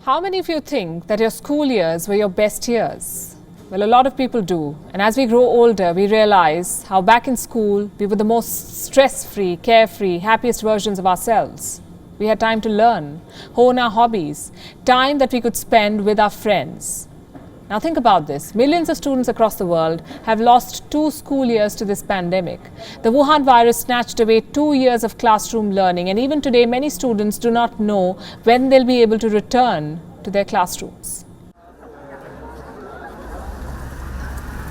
How many of you think that your school years were your best years? Well, a lot of people do. And as we grow older, we realize how back in school, we were the most stress-free, carefree, happiest versions of ourselves. We had time to learn, hone our hobbies, time that we could spend with our friends. Now think about this. Millions of students across the world have lost 2 school years to this pandemic. The Wuhan virus snatched away 2 years of classroom learning, and even today many students do not know when they'll be able to return to their classrooms.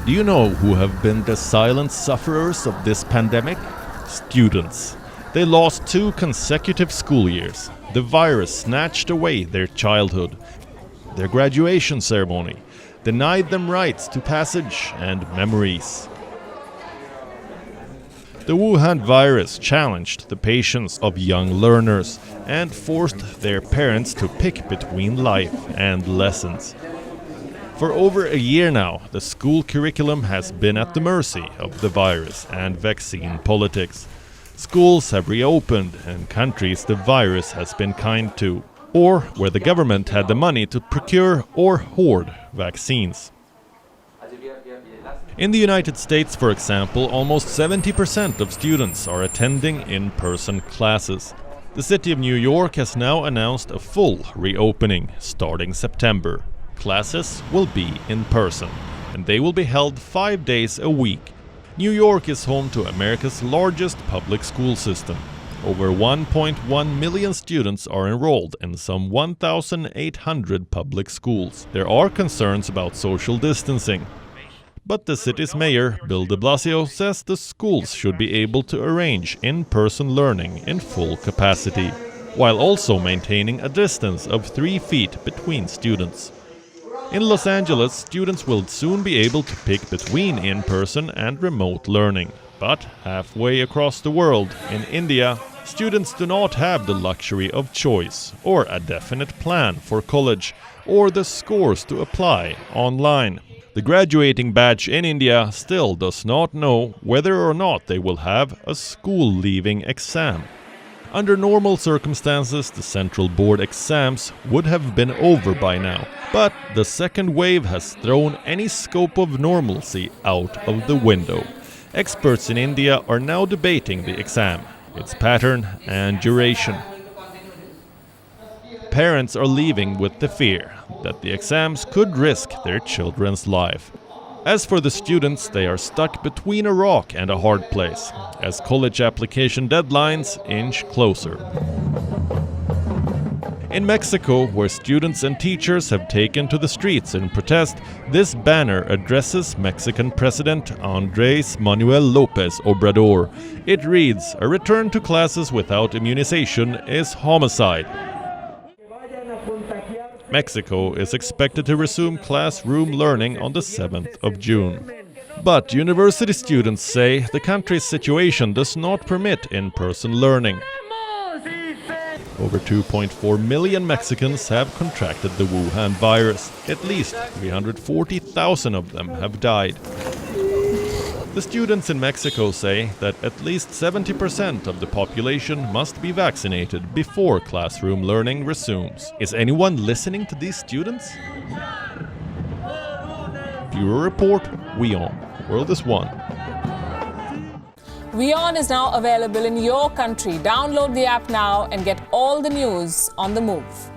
Do you know who have been the silent sufferers of this pandemic? Students. They lost 2 consecutive school years. The virus snatched away their childhood, their graduation ceremony, denied them rights to passage and memories. The Wuhan virus challenged the patience of young learners and forced their parents to pick between life and lessons. For over a year now, the school curriculum has been at the mercy of the virus and vaccine politics. Schools have reopened in countries the virus has been kind to, or where the government had the money to procure or hoard vaccines. In the United States, for example, almost 70% of students are attending in-person classes. The city of New York has now announced a full reopening starting September. Classes will be in person, and they will be held 5 days a week. New York is home to America's largest public school system. Over 1.1 million students are enrolled in some 1,800 public schools. There are concerns about social distancing, but the city's mayor, Bill de Blasio, says the schools should be able to arrange in-person learning in full capacity, while also maintaining a distance of 3 feet between students. In Los Angeles, students will soon be able to pick between in-person and remote learning. But halfway across the world, in India, students do not have the luxury of choice or a definite plan for college or the scores to apply online. The graduating batch in India still does not know whether or not they will have a school-leaving exam. Under normal circumstances, the central board exams would have been over by now, but the second wave has thrown any scope of normalcy out of the window. Experts in India are now debating the exam, its pattern and duration. Parents are leaving with the fear that the exams could risk their children's life. As for the students, they are stuck between a rock and a hard place, as college application deadlines inch closer. In Mexico, where students and teachers have taken to the streets in protest, this banner addresses Mexican President Andrés Manuel López Obrador. It reads, "A return to classes without immunization is homicide." Mexico is expected to resume classroom learning on the 7th of June. But university students say the country's situation does not permit in-person learning. Over 2.4 million Mexicans have contracted the Wuhan virus. At least 340,000 of them have died. The students in Mexico say that at least 70% of the population must be vaccinated before classroom learning resumes. Is anyone listening to these students? Bureau Report, WION. World is one. WION is now available in your country. Download the app now and get all the news on the move.